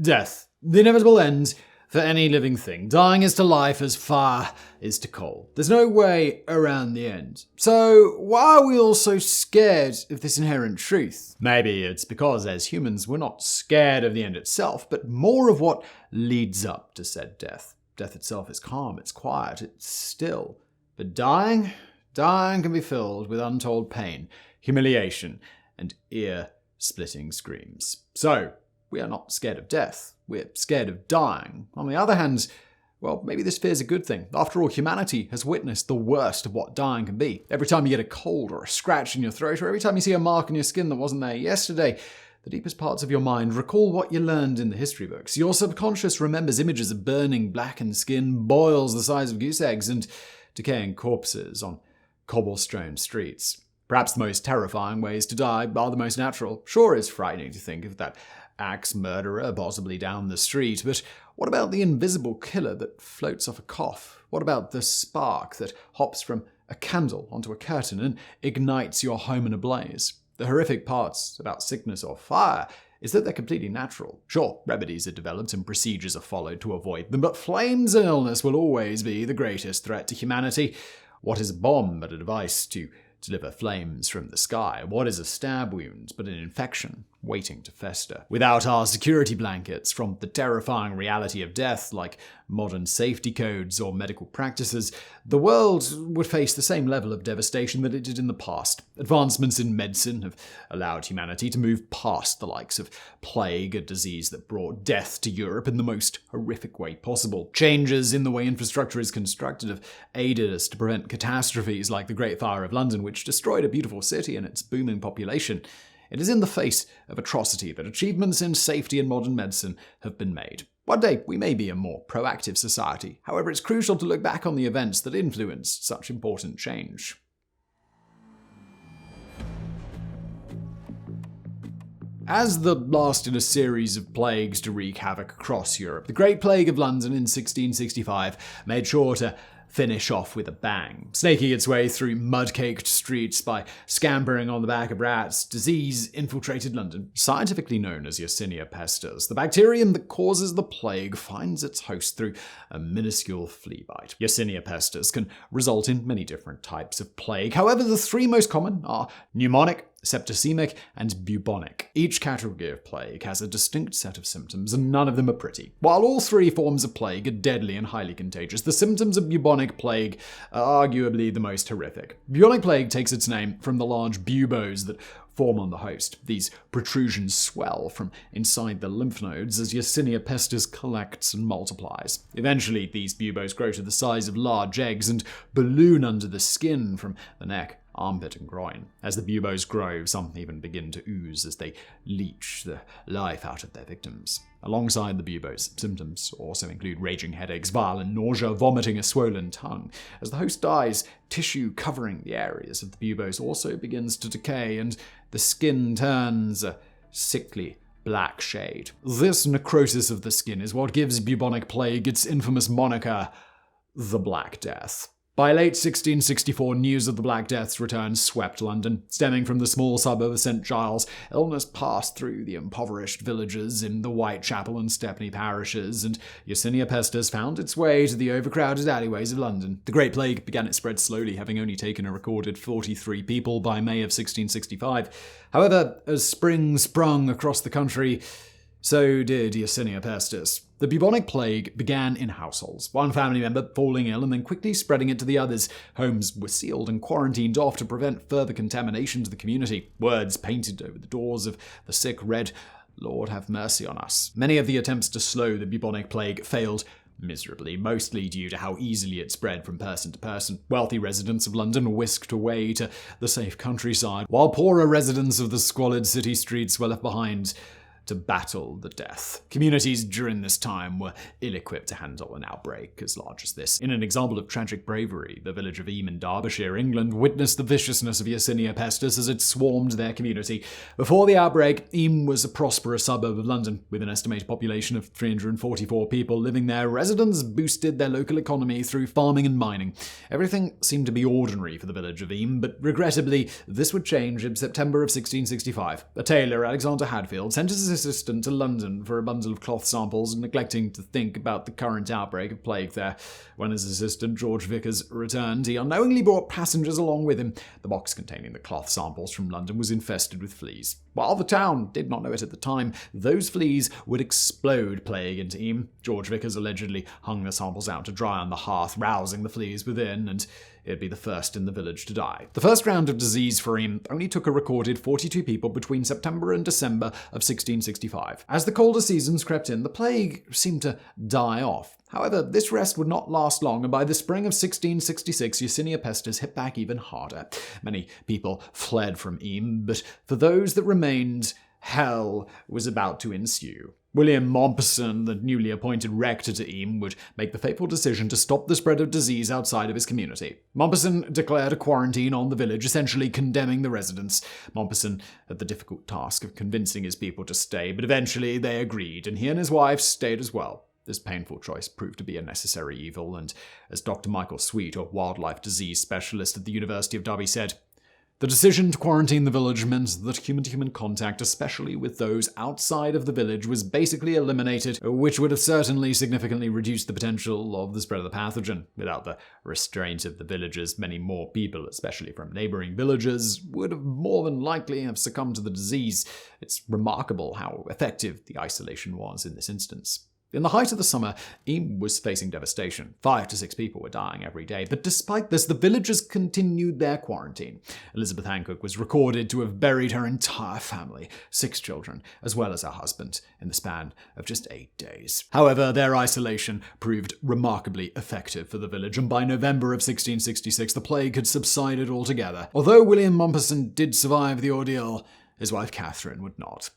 Death, the inevitable end for any living thing. Dying is to life as fire is to coal. There's no way around the end. So why are we all so scared of this inherent truth? Maybe it's because as humans we're not scared of the end itself, but more of what leads up to said death. Death itself is calm, it's quiet, it's still. But dying can be filled with untold pain, humiliation, and ear-splitting screams. So, we are not scared of death. We're scared of dying. On the other hand, well, maybe this fear's a good thing. After all, humanity has witnessed the worst of what dying can be. Every time you get a cold or a scratch in your throat, or every time you see a mark on your skin that wasn't there yesterday, the deepest parts of your mind recall what you learned in the history books. Your subconscious remembers images of burning, blackened skin, boils the size of goose eggs, and decaying corpses on cobblestone streets. Perhaps the most terrifying ways to die are the most natural. Sure, it's frightening to think of that axe murderer possibly down the street, but what about the invisible killer that floats off a cough? What about the spark that hops from a candle onto a curtain and ignites your home in a blaze? The horrific parts about sickness or fire is that they're completely natural. Sure, remedies are developed and procedures are followed to avoid them, but flames and illness will always be the greatest threat to humanity. What is a bomb but a device to deliver flames from the sky? What is a stab wound but an infection waiting to fester? Without our security blankets from the terrifying reality of death, like modern safety codes or medical practices, the world would face the same level of devastation that it did in the past. Advancements in medicine have allowed humanity to move past the likes of plague, a disease that brought death to Europe in the most horrific way possible. Changes in the way infrastructure is constructed have aided us to prevent catastrophes like the Great Fire of London, which destroyed a beautiful city and its booming population. It is in the face of atrocity that achievements in safety and modern medicine have been made. One day, we may be a more proactive society. However, it's crucial to look back on the events that influenced such important change. As the last in a series of plagues to wreak havoc across Europe, the Great Plague of London in 1665 made sure to finish off with a bang. Snaking its way through mud-caked streets by scampering on the back of rats, disease infiltrated London. Scientifically known as Yersinia pestis, the bacterium that causes the plague finds its host through a minuscule flea bite. Yersinia pestis can result in many different types of plague. However, the three most common are pneumonic, septicemic, and bubonic. Each category of plague has a distinct set of symptoms, and none of them are pretty. While all three forms of plague are deadly and highly contagious, the symptoms of bubonic plague are arguably the most horrific. Bubonic plague takes its name from the large buboes that form on the host. These protrusions swell from inside the lymph nodes as Yersinia pestis collects and multiplies. Eventually, these buboes grow to the size of large eggs and balloon under the skin from the neck, armpit, and groin. As the buboes grow, some even begin to ooze as they leech the life out of their victims. Alongside the buboes, symptoms also include raging headaches, violent nausea, vomiting, a swollen tongue. As the host dies, tissue covering the areas of the buboes also begins to decay, and the skin turns a sickly black shade. This necrosis of the skin is what gives bubonic plague its infamous moniker, the Black Death. By late 1664, news of the Black Death's return swept London. Stemming from the small suburb of St. Giles, illness passed through the impoverished villages in the Whitechapel and Stepney parishes, and Yersinia pestis found its way to the overcrowded alleyways of London. The Great Plague began its spread slowly, having only taken a recorded 43 people by May of 1665. However, as spring sprung across the country, so did Yersinia pestis. The bubonic plague began in households, one family member falling ill and then quickly spreading it to the others. Homes were sealed and quarantined off to prevent further contamination to the community. Words painted over the doors of the sick read, "Lord have mercy on us." Many of the attempts to slow the bubonic plague failed miserably, mostly due to how easily it spread from person to person. Wealthy residents of London whisked away to the safe countryside, while poorer residents of the squalid city streets were left behind to battle the death. Communities during this time were ill-equipped to handle an outbreak as large as this. In an example of tragic bravery, the village of Eyam in Derbyshire, England, witnessed the viciousness of Yersinia pestis as it swarmed their community. Before the outbreak, Eyam was a prosperous suburb of London, with an estimated population of 344 people living there. Residents boosted their local economy through farming and mining. Everything seemed to be ordinary for the village of Eyam, but regrettably, this would change in September of 1665. A tailor, Alexander Hadfield, sent his assistant to London for a bundle of cloth samples, neglecting to think about the current outbreak of plague there. When his assistant, George Vickers, returned, he unknowingly brought passengers along with him. The box containing the cloth samples from London was infested with fleas. While the town did not know it at the time, those fleas would explode plague into Eyam. George Vickers allegedly hung the samples out to dry on the hearth, rousing the fleas within, and it'd be the first in the village to die. The first round of disease for Eyam only took a recorded 42 people between September and December of 1665. As the colder seasons crept in, the plague seemed to die off. However, this rest would not last long, and by the spring of 1666, Yersinia pestis hit back even harder. Many people fled from Eyam, but for those that remained, hell was about to ensue. William Mompesson, the newly appointed rector to Eyam, would make the fateful decision to stop the spread of disease outside of his community. Mompesson declared a quarantine on the village, essentially condemning the residents. Mompesson had the difficult task of convincing his people to stay, but eventually they agreed, and he and his wife stayed as well. This painful choice proved to be a necessary evil, and as Dr. Michael Sweet, a wildlife disease specialist at the University of Derby, said, the decision to quarantine the village meant that human-to-human contact, especially with those outside of the village, was basically eliminated, which would have certainly significantly reduced the potential of the spread of the pathogen. Without the restraint of the villagers, many more people, especially from neighboring villages, would have more than likely have succumbed to the disease. It's remarkable how effective the isolation was in this instance. In the height of the summer, Eyam was facing devastation. 5 to 6 people were dying every day, but despite this, the villagers continued their quarantine. Elizabeth Hancock was recorded to have buried her entire family, 6 children, as well as her husband, in the span of just 8 days. However, their isolation proved remarkably effective for the village, and by November of 1666, the plague had subsided altogether. Although William Mompesson did survive the ordeal, his wife Catherine would not.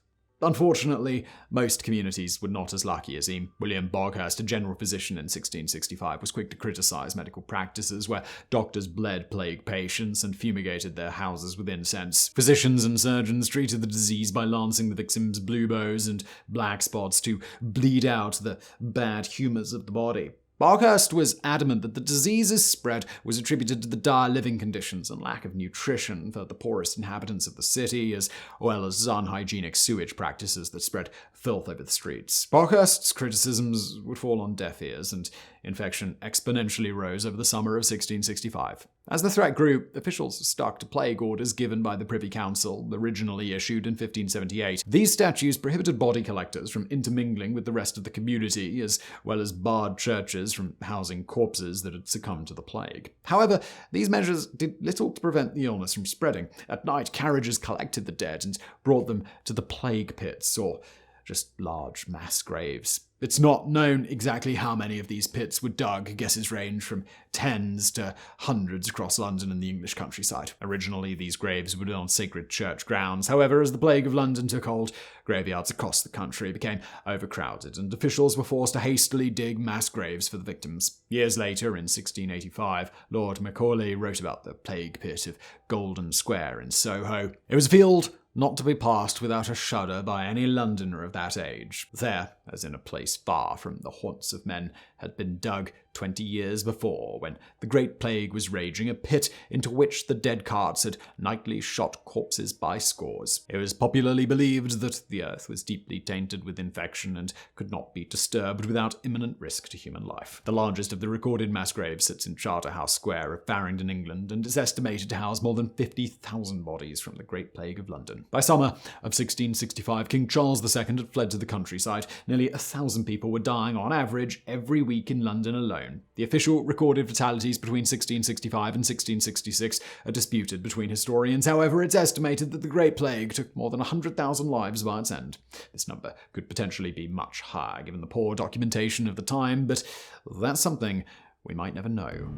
Unfortunately, most communities were not as lucky as Eyam. William Boghurst, a general physician in 1665, was quick to criticize medical practices where doctors bled plague patients and fumigated their houses with incense. Physicians and surgeons treated the disease by lancing the victims blue bows and black spots to bleed out the bad humors of the body. Boghurst was adamant that the disease's spread was attributed to the dire living conditions and lack of nutrition for the poorest inhabitants of the city, as well as unhygienic sewage practices that spread filth over the streets. Boghurst's criticisms would fall on deaf ears, and infection exponentially rose over the summer of 1665. As the threat grew, officials stuck to plague orders given by the Privy Council, originally issued in 1578. These statutes prohibited body collectors from intermingling with the rest of the community, as well as barred churches from housing corpses that had succumbed to the plague. However, these measures did little to prevent the illness from spreading. At night, carriages collected the dead and brought them to the plague pits, or just large mass graves. It's not known exactly how many of these pits were dug. Guesses range from tens to hundreds across London and the English countryside. Originally, these graves were on sacred church grounds. However, as the plague of London took hold, graveyards across the country became overcrowded, and officials were forced to hastily dig mass graves for the victims. Years later, in 1685, Lord Macaulay wrote about the plague pit of Golden Square in Soho. It was a field not to be passed without a shudder by any Londoner of that age. There, as in a place far from the haunts of men, had been dug 20 years before, when the Great Plague was raging, a pit into which the dead carts had nightly shot corpses by scores. It was popularly believed that the earth was deeply tainted with infection and could not be disturbed without imminent risk to human life. The largest of the recorded mass graves sits in Charterhouse Square of Farringdon, England, and is estimated to house more than 50,000 bodies from the Great Plague of London. By summer of 1665, King Charles II had fled to the countryside. Nearly 1,000 people were dying on average every week in London alone. The official recorded fatalities between 1665 and 1666 are disputed between historians. However, it's estimated that the Great Plague took more than 100,000 lives by its end. This number could potentially be much higher given the poor documentation of the time, but that's something we might never know.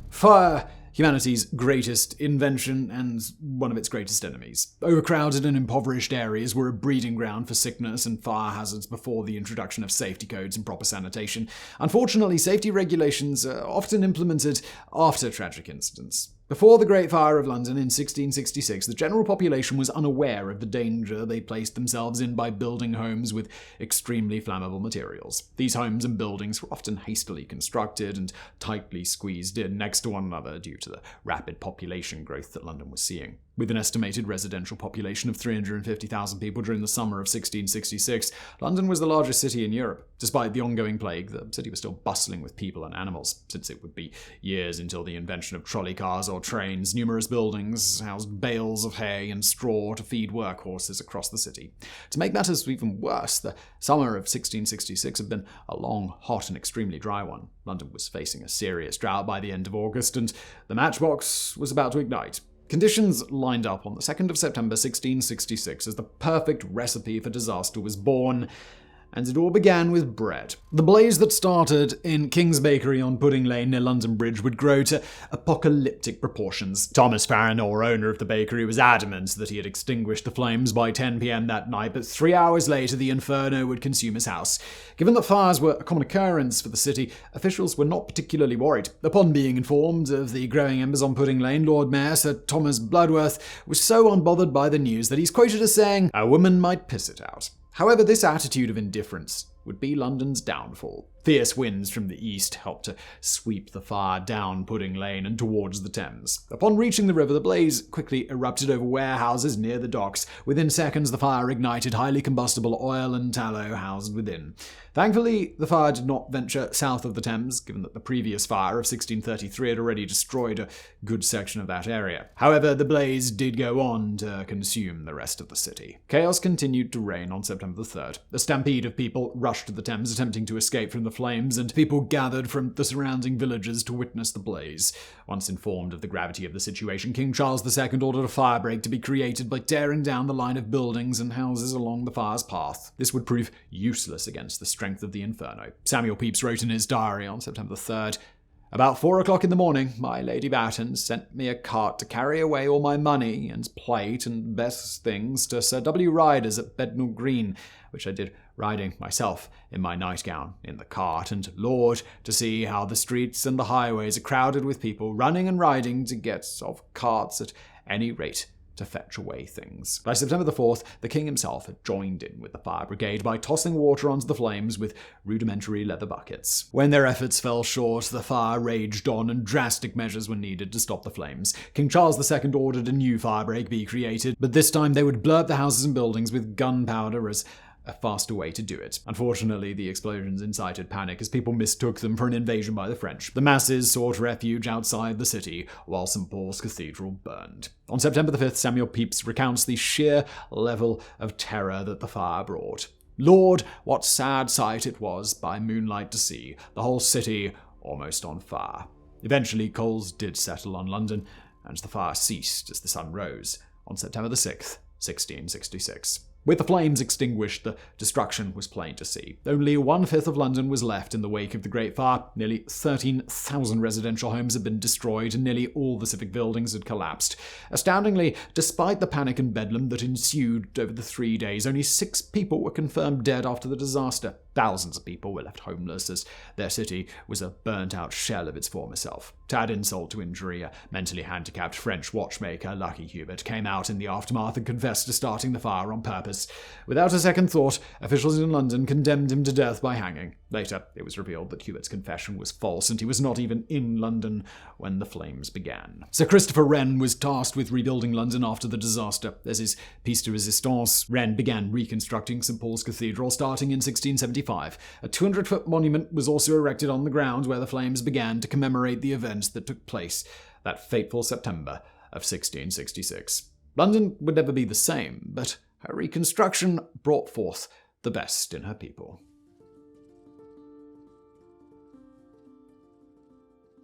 Fire, humanity's greatest invention and one of its greatest enemies. Overcrowded and impoverished areas were a breeding ground for sickness and fire hazards before the introduction of safety codes and proper sanitation. Unfortunately, safety regulations are often implemented after tragic incidents. Before the Great Fire of London in 1666, the general population was unaware of the danger they placed themselves in by building homes with extremely flammable materials. These homes and buildings were often hastily constructed and tightly squeezed in next to one another due to the rapid population growth that London was seeing. With an estimated residential population of 350,000 people during the summer of 1666, London was the largest city in Europe. Despite the ongoing plague, the city was still bustling with people and animals. Since it would be years until the invention of trolley cars or trains, numerous buildings housed bales of hay and straw to feed workhorses across the city. To make matters even worse, the summer of 1666 had been a long, hot and extremely dry one. London was facing a serious drought by the end of August, and the matchbox was about to ignite. Conditions lined up on the 2nd of September 1666 as the perfect recipe for disaster was born, and it all began with bread. The blaze that started in King's Bakery on Pudding Lane near London Bridge would grow to apocalyptic proportions. Thomas Farrinor, owner of the bakery, was adamant that he had extinguished the flames by 10 p.m. that night, but 3 hours later the inferno would consume his house. Given that fires were a common occurrence for the city, officials were not particularly worried. Upon being informed of the growing embers on Pudding Lane, Lord Mayor Sir Thomas Bloodworth was so unbothered by the news that he's quoted as saying, "A woman might piss it out." However, this attitude of indifference would be London's downfall. Fierce winds from the east helped to sweep the fire down Pudding Lane and towards the Thames. Upon reaching the river, the blaze quickly erupted over warehouses near the docks. Within seconds, the fire ignited highly combustible oil and tallow housed within. Thankfully, the fire did not venture south of the Thames, given that the previous fire of 1633 had already destroyed a good section of that area. However, the blaze did go on to consume the rest of the city. Chaos continued to reign on September the 3rd. A stampede of people rushed to the Thames, attempting to escape from the flames, and people gathered from the surrounding villages to witness the blaze. Once informed of the gravity of the situation, King Charles II ordered a firebreak to be created by tearing down the line of buildings and houses along the fire's path. This would prove useless against the strength of the inferno. Samuel Pepys wrote in his diary on September 3rd, "About 4 o'clock in the morning, my Lady Batten sent me a cart to carry away all my money and plate and best things to Sir W. Ryder's at Bednall Green, which I did riding myself in my nightgown in the cart, and Lord, to see how the streets and the highways are crowded with people running and riding to get off carts at any rate to fetch away things." By September the 4th, the king himself had joined in with the fire brigade by tossing water onto the flames with rudimentary leather buckets. When their efforts fell short, the fire raged on and drastic measures were needed to stop the flames. King Charles II ordered a new firebreak be created, but this time they would blow up the houses and buildings with gunpowder as a faster way to do it. Unfortunately, the explosions incited panic as people mistook them for an invasion by the French. The masses sought refuge outside the city, while St. Paul's Cathedral burned. On September the 5th, Samuel Pepys recounts the sheer level of terror that the fire brought. "Lord, what sad sight it was by moonlight to see, the whole city almost on fire." Eventually, coals did settle on London, and the fire ceased as the sun rose on September the 6th, 1666. With the flames extinguished, the destruction was plain to see. Only 1/5 of London was left in the wake of the Great Fire. Nearly 13,000 residential homes had been destroyed, and nearly all the civic buildings had collapsed. Astoundingly, despite the panic and bedlam that ensued over the 3 days, only 6 people were confirmed dead after the disaster. Thousands of people were left homeless as their city was a burnt-out shell of its former self. To add insult to injury, a mentally handicapped French watchmaker, Lucky Hubert, came out in the aftermath and confessed to starting the fire on purpose. Without a second thought, officials in London condemned him to death by hanging. Later, it was revealed that Hubert's confession was false, and he was not even in London when the flames began. Sir Christopher Wren was tasked with rebuilding London after the disaster. As his piece de resistance, Wren began reconstructing St. Paul's Cathedral starting in 1675. A 200-foot monument was also erected on the ground where the flames began to commemorate the events that took place that fateful September of 1666. London would never be the same, but her reconstruction brought forth the best in her people.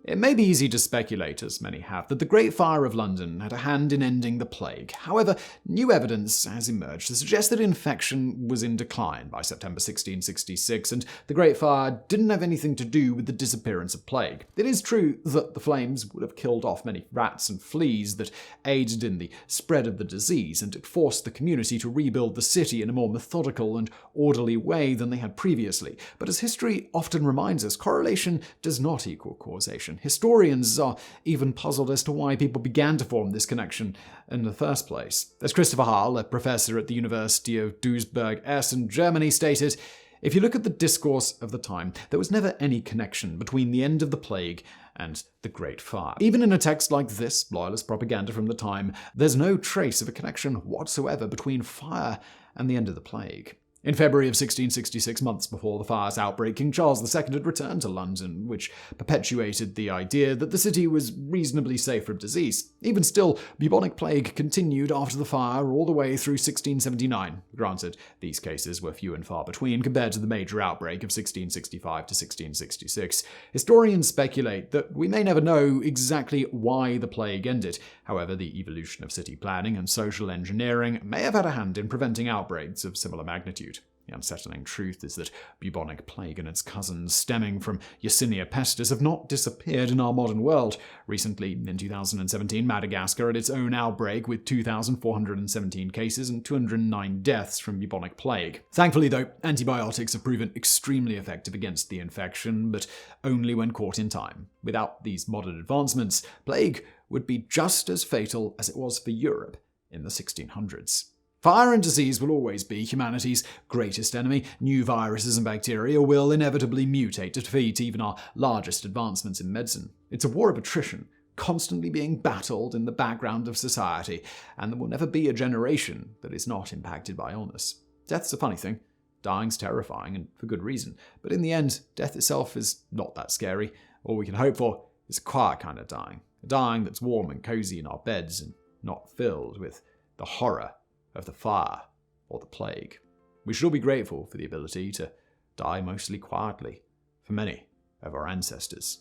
It may be easy to speculate, as many have, that the Great Fire of London had a hand in ending the plague. However, new evidence has emerged to suggest that infection was in decline by September 1666, and the Great Fire didn't have anything to do with the disappearance of plague. It is true that the flames would have killed off many rats and fleas that aided in the spread of the disease, and it forced the community to rebuild the city in a more methodical and orderly way than they had previously. But as history often reminds us, correlation does not equal causation. Historians are even puzzled as to why people began to form this connection in the first place. As Christopher Hall, a professor at the University of Duisburg-Essen, Germany, stated, If you look at the discourse of the time, there was never any connection between the end of the plague and the Great Fire. Even in a text like this, loyalist propaganda from the time, there's no trace of a connection whatsoever between fire and the end of the plague. In February of 1666, months before the fire's outbreak, King Charles II had returned to London, which perpetuated the idea that the city was reasonably safe from disease. Even still, bubonic plague continued after the fire all the way through 1679. Granted, these cases were few and far between compared to the major outbreak of 1665 to 1666. Historians speculate that we may never know exactly why the plague ended. However, the evolution of city planning and social engineering may have had a hand in preventing outbreaks of similar magnitude. The unsettling truth is that bubonic plague and its cousins, stemming from Yersinia pestis, have not disappeared in our modern world. Recently, in 2017, Madagascar had its own outbreak with 2,417 cases and 209 deaths from bubonic plague. Thankfully, though, antibiotics have proven extremely effective against the infection, but only when caught in time. Without these modern advancements, plague would be just as fatal as it was for Europe in the 1600s. Fire and disease will always be humanity's greatest enemy. New viruses and bacteria will inevitably mutate to defeat even our largest advancements in medicine. It's a war of attrition, constantly being battled in the background of society, and there will never be a generation that is not impacted by illness. Death's a funny thing. Dying's terrifying, and for good reason. But in the end, death itself is not that scary. All we can hope for is a quiet kind of dying. A dying that's warm and cozy in our beds and not filled with the horror of the fire or the plague. We should all be grateful for the ability to die mostly quietly, for many of our ancestors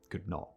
could not.